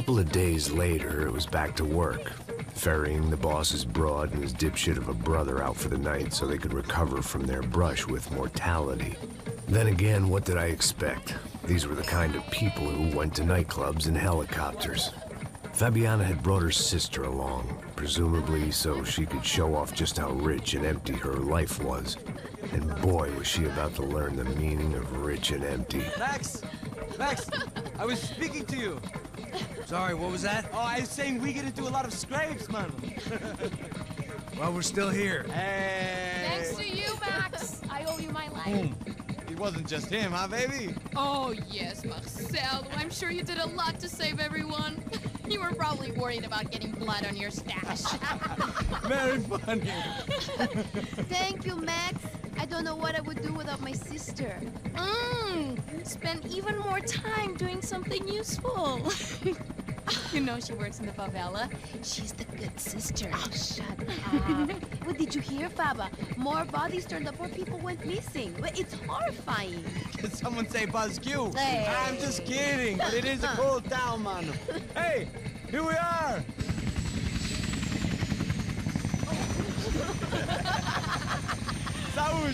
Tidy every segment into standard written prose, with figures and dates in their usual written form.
couple of days later, it was back to work, ferrying the boss's broad and his dipshit of a brother out for the night so they could recover from their brush with mortality. Then again, what did I expect? These were the kind of people who went to nightclubs in helicopters. Fabiana had brought her sister along, presumably so she could show off just how rich and empty her life was. And boy, was she about to learn the meaning of rich and empty. Max! Max! I was speaking to you! Sorry, what was that? Oh, I was saying we get to do a lot of scrapes, man. Well, we're still here. Hey! Thanks to you, Max. I owe you my life. Boom. It wasn't just him, huh, baby? Oh, yes, Marcel. I'm sure you did a lot to save everyone. You were probably worried about getting blood on your stash. Very funny. Thank you, Max. I don't know what I would do without my sister. Spend even more time doing something useful. You know she works in the favela. She's the good sister. Oh, shut up. What did you hear, Faba? More bodies turned up, more people went missing. Well, it's horrifying. Did someone say Buzz Q? Hey. I'm just kidding, but it is a cool town, man. Hey, here we are. Saúde!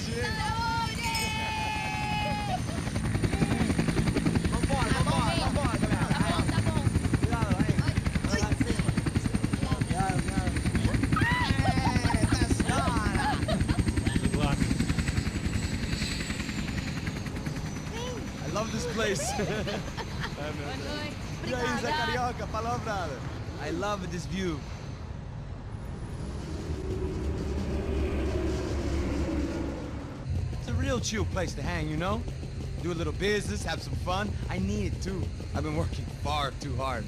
I love this place. E aí, Zé Carioca, falou, brother. I love this view. It's a real chill place to hang, you know? Do a little business, have some fun. I need it too. I've been working far too hard.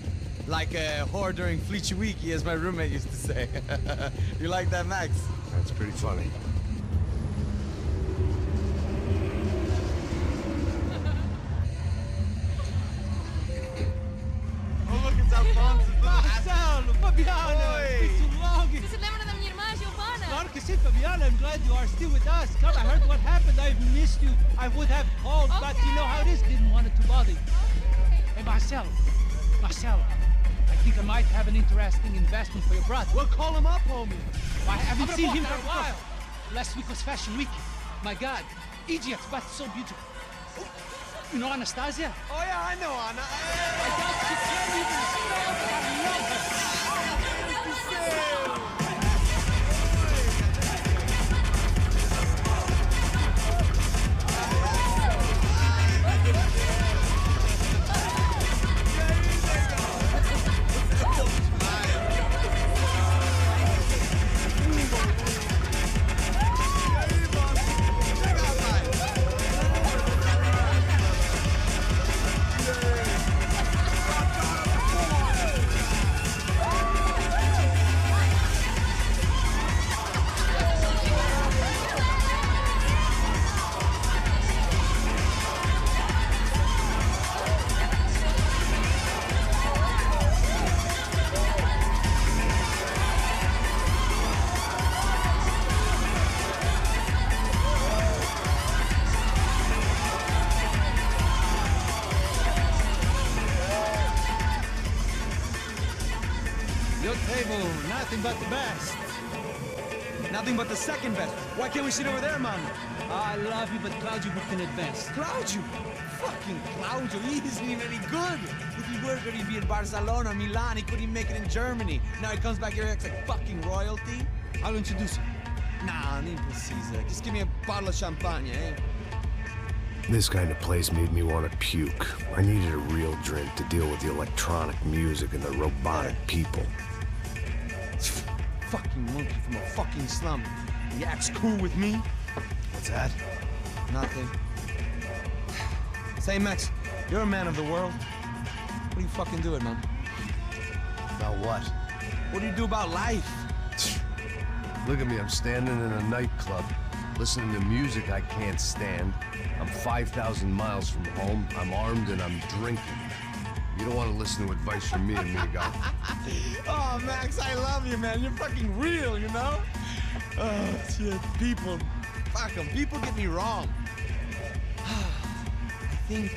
Like a whore during Fleechy Weeky, as my roommate used to say. You like that, Max? That's pretty funny. Oh, look, it's Alfonso's little Marcelo, Fabiana, Oi. it's too long. Você se lembra da minha irmã, Giovanna? Claro que sim, Fabiana. I'm glad you are still with us. Come, I heard what happened. I've missed you. I would have called, but you know how it is. Didn't want it to bother you. Hey, Marcelo, I think I might have an interesting investment for your brother. Well, call him up, homie. I haven't seen him for a while. Last week was Fashion Week. My God, Egypt, but so beautiful. You know Anastasia? Oh, yeah, I know, Anna. I doubt she can't even spell, but I love her. Your table, nothing but the best. Nothing but the second best. Why can't we sit over there, man? I love you, but Claudio booked in advance. Claudio! Fucking Claudio, he isn't even any good. If he were going to be in Barcelona, Milan, he couldn't make it in Germany. Now he comes back here acts like fucking royalty. I'll introduce you. Nah, nem precisa. Just give me a bottle of champagne, eh? This kind of place made me want to puke. I needed a real drink to deal with the electronic music and the robotic people. Fucking monkey from a fucking slum. He acts cool with me. What's that? Nothing. Say, Max, you're a man of the world. What do you fucking do it, man? About what? What do you do about life? Look at me, I'm standing in a nightclub, listening to music I can't stand. I'm 5,000 miles from home, I'm armed, and I'm drinking. You don't want to listen to advice from me, amigo. Oh, Max, I love you, man. You're fucking real, you know? Oh, shit. People. Fuck them. People get me wrong. I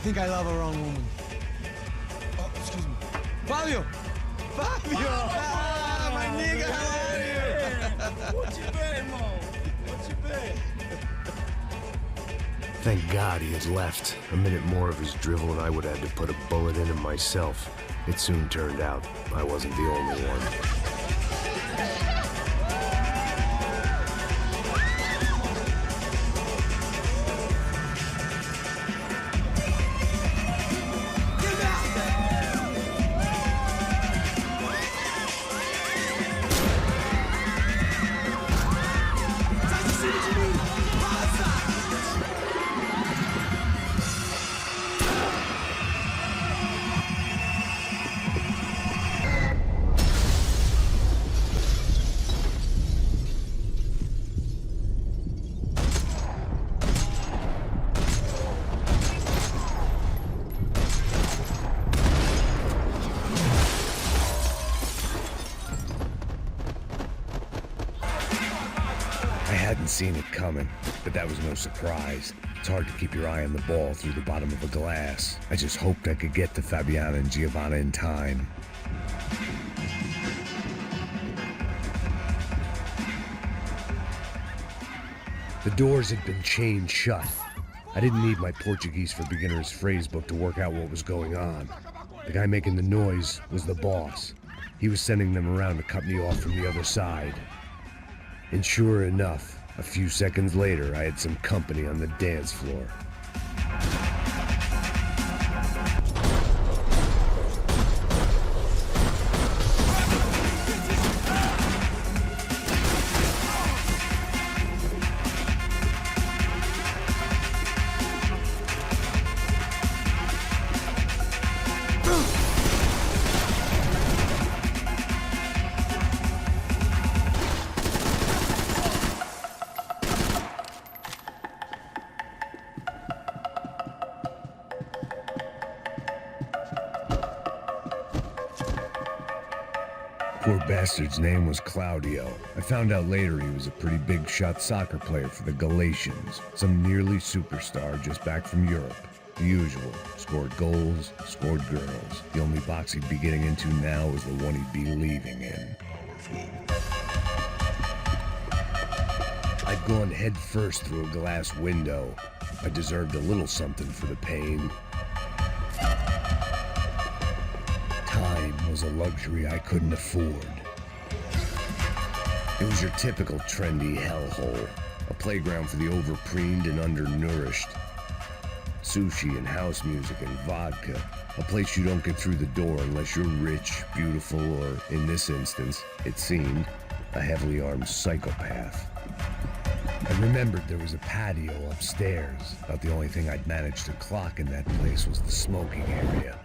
think I love a wrong woman. Fabio! Fabio! Ah, my nigga, how are you? What you been, Mo? What you been? Thank God he had left. A minute more of his drivel and I would have had to put a bullet in him myself. It soon turned out I wasn't the only one. I hadn't seen it coming, but that was no surprise. It's hard to keep your eye on the ball through the bottom of a glass. I just hoped I could get to Fabiana and Giovanna in time. The doors had been chained shut. I didn't need my Portuguese for Beginners phrase book to work out what was going on. The guy making the noise was the boss. He was sending them around to cut me off from the other side. And sure enough, a few seconds later, I had some company on the dance floor. Poor bastard's name was Claudio. I found out later he was a pretty big shot soccer player for the Galatians, some nearly superstar just back from Europe. The usual. Scored goals, scored girls. The only box he'd be getting into now was the one he'd be leaving in. I'd gone head first through a glass window. I deserved a little something for the pain. Time was a luxury I couldn't afford. It was your typical trendy hellhole, a playground for the overpreened and undernourished. Sushi and house music and vodka, a place you don't get through the door unless you're rich, beautiful, or, in this instance, it seemed, a heavily armed psychopath. I remembered there was a patio upstairs. About the only thing I'd managed to clock in that place was the smoking area.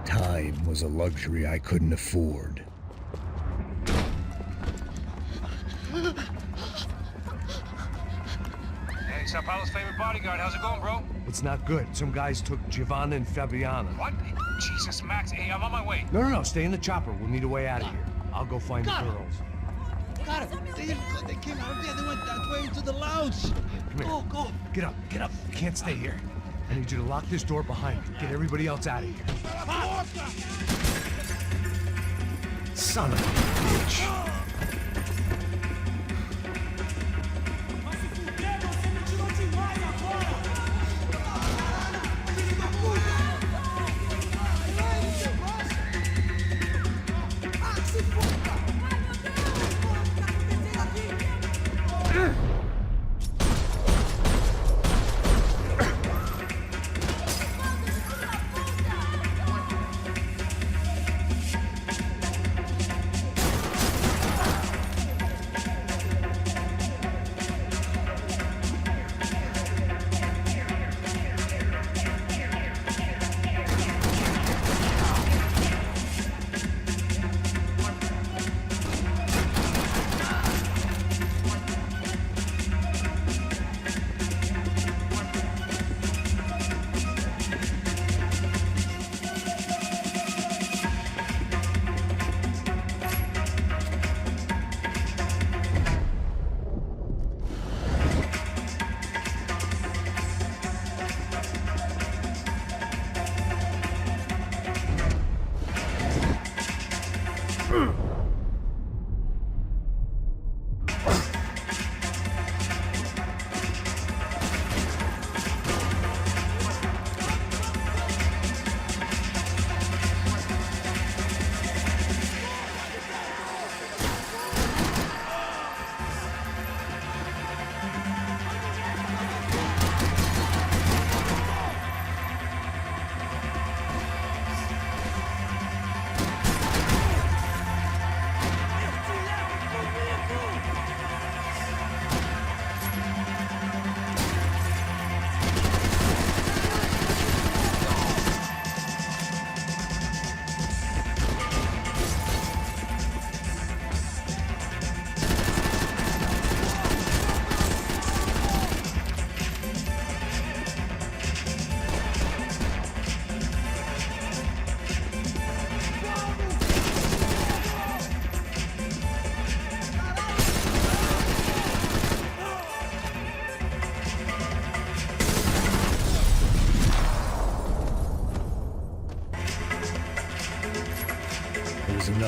Time was a luxury I couldn't afford. Hey, Sao Paulo's favorite bodyguard. How's it going, bro? It's not good. Some guys took Giovanna and Fabiana. What? Jesus, Max. Hey, I'm on my way. No, stay in the chopper. We'll need a way out of here. I'll go find the girls. Got it. They came out there. They went that way into the lounge. Come here. Go. Get up. You can't stay here. I need you to lock this door behind me. Get everybody else out of here. Son of a bitch.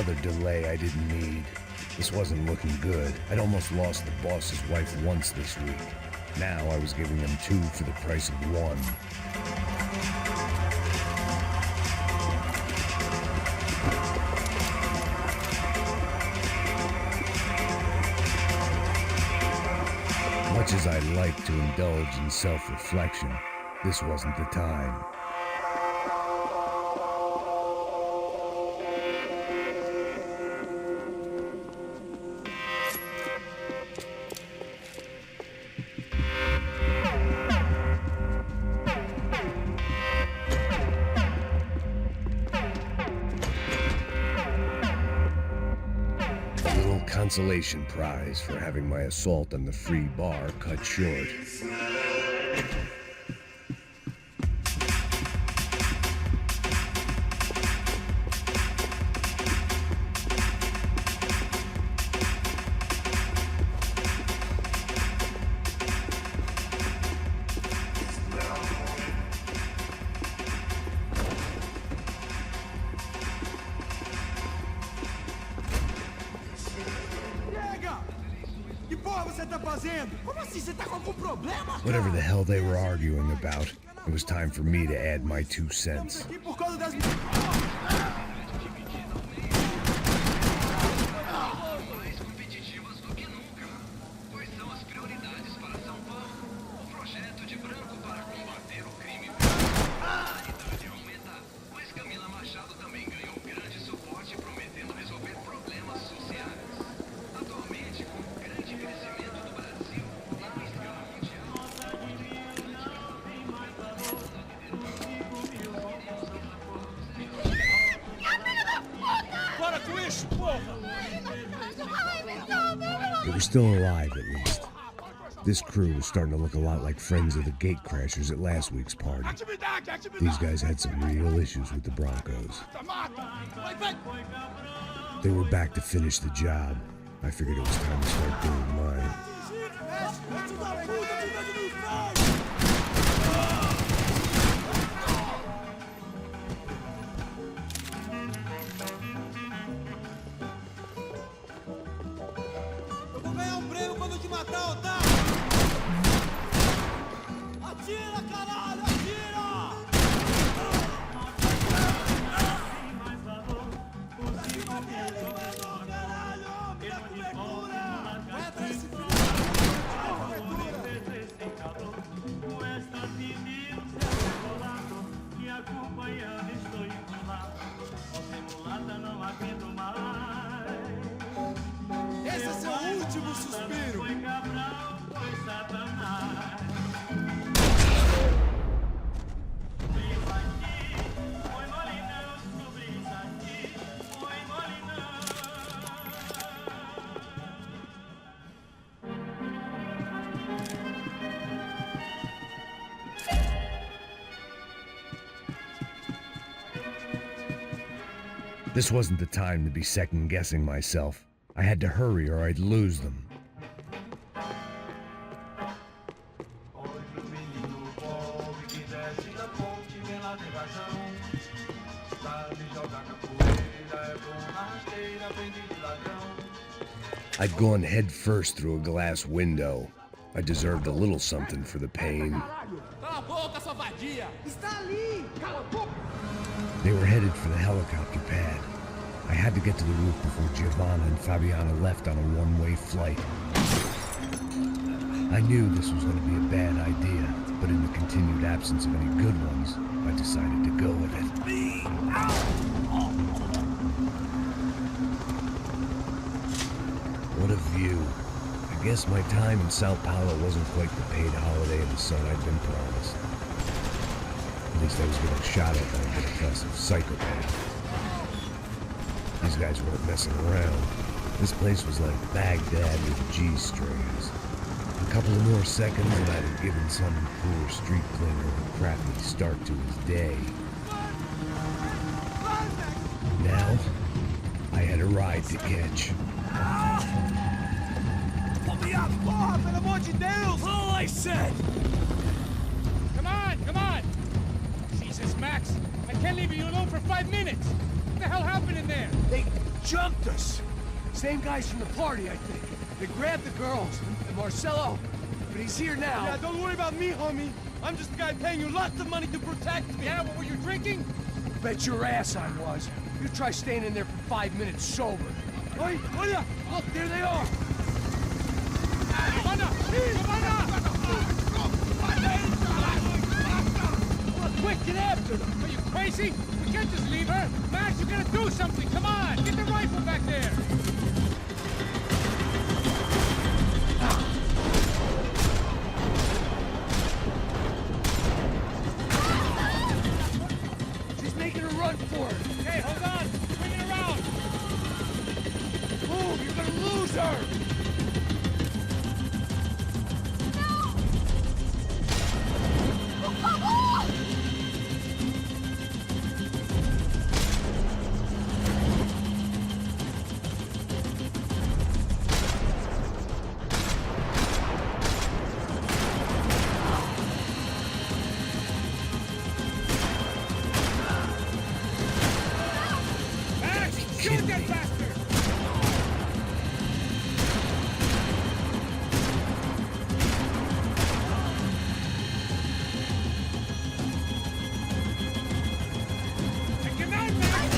Another delay I didn't need. This wasn't looking good. I'd almost lost the boss's wife once this week. Now I was giving them 2 for the price of 1. Much as I like to indulge in self-reflection, this wasn't the time. Consolation prize for having my assault on the free bar cut short. Whatever the hell they were arguing about, it was time for me to add my 2 cents. They were still alive, at least. This crew was starting to look a lot like friends of the gatecrashers at last week's party. These guys had some real issues with the Broncos. They were back to finish the job. I figured it was time to start doing mine. This wasn't the time to be second-guessing myself. I had to hurry or I'd lose them. I'd gone head first through a glass window. I deserved a little something for the pain. They were headed for the helicopter pad. I had to get to the roof before Giovanna and Fabiana left on a one-way flight. I knew this was going to be a bad idea, but in the continued absence of any good ones, I decided to go with it. What a view. I guess my time in Sao Paulo wasn't quite the paid holiday in the sun I'd been promised. At least I was getting shot at by a bit aggressive psychopath. These guys weren't messing around. This place was like Baghdad with G-strings. A couple of more seconds and I'd have given some poor street cleaner a crappy start to his day. Now, I had a ride to catch. Let me out, porra, pelo amor de Deus! All I said! Come on, come on! Jesus, Max, I can't leave you alone for 5 minutes! What the hell happened in there? jumped us. Same guys from the party, I think. They grabbed the girls, and Marcelo, but he's here now. Yeah, don't worry about me, homie. I'm just the guy paying you lots of money to protect me. Yeah, what were you drinking? Bet your ass I was. You try staying in there for 5 minutes sober. Oi, Olha! Look, there they are! Giovanna! Giovanna! Quick, get after them! Are you crazy? We can't just leave her. Max, you gotta do something. Come on, get the rifle back there. She's making a run for it! Hey, hold on. Bring it around. Move, you're gonna lose her! Max, shoot that bastard! Take him out, Max!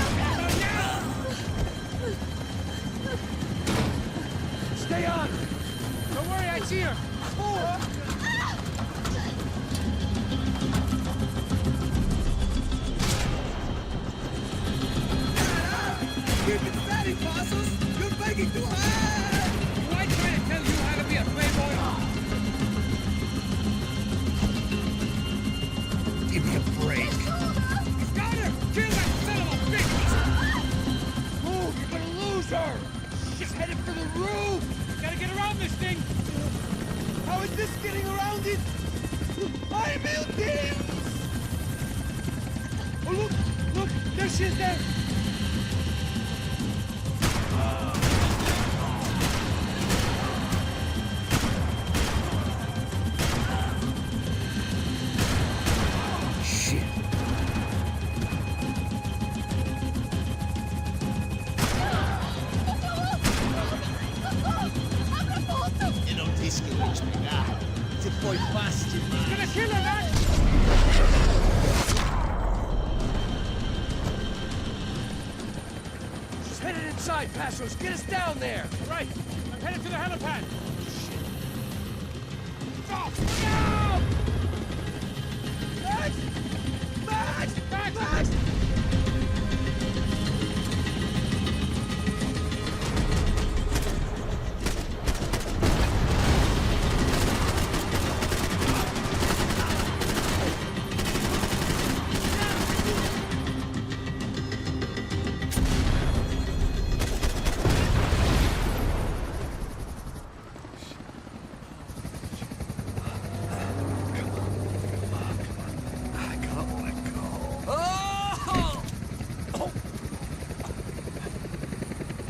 Stay on! Don't worry, I see her. You're too high! Do I try to tell you how to be a playboy? Give me a break. He's got her! Kill that son of a bitch! Move, you're gonna lose her! She's headed for the roof! Gotta get around this thing! How is this getting around it? I'm building! Oh, look! Look! There she is there! Shit. E non ti spiegare. Se poi fasti He's gonna kill her, Max! She's headed inside, Passos! Get us down there! Right, I'm headed to the helipad. Oh, no! Max! Max! Max! Max!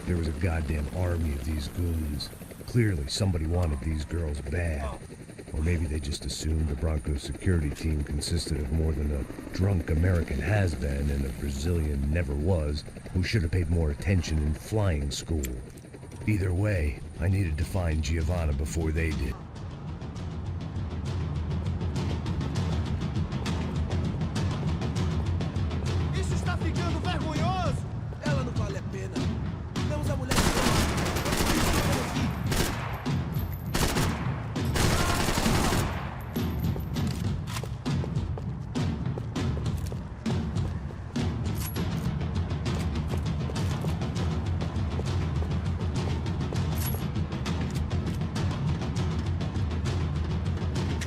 There was a goddamn army of these goons. Clearly, somebody wanted these girls bad. Or maybe they just assumed the Broncos security team consisted of more than a drunk American has-been and a Brazilian never-was who should have paid more attention in flying school. Either way, I needed to find Giovanna before they did. Isso está ficando vergonhoso! Ela não vale a pena. Temos a mulher.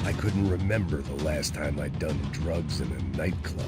I couldn't remember the last time I'd done drugs in a nightclub.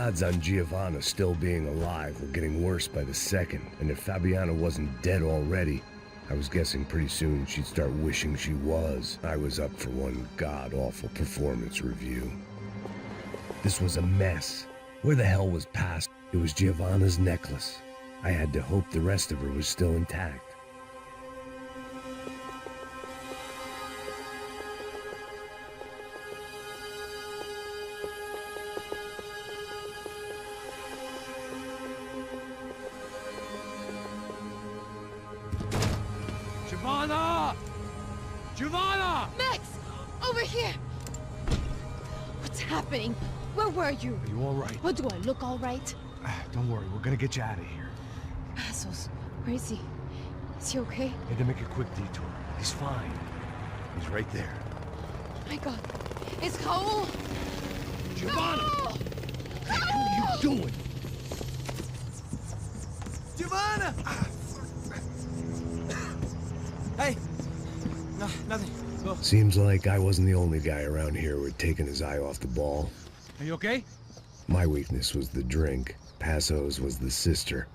odds on Giovanna still being alive were getting worse by the second, and if Fabiana wasn't dead already, I was guessing pretty soon she'd start wishing she was. I was up for one god-awful performance review. This was a mess. Where the hell was past? It was Giovanna's necklace. I had to hope the rest of her was still intact. Giovanna! Giovanna! Max! Over here! What's happening? Where were you? Are you all right? What, do I look all right? Don't worry, we're gonna get you out of here. Passos, where is he? Is he okay? Had to make a quick detour. He's fine. He's right there. My God. It's Raul! Giovanna! No! What are you doing? Giovanna! Hey! No, nothing. Go. Seems like I wasn't the only guy around here who had taken his eye off the ball. Are you okay? My weakness was the drink. Passo's was the sister.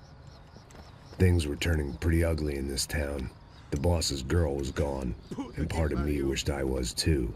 Things were turning pretty ugly in this town. The boss's girl was gone, and part of me wished I was too.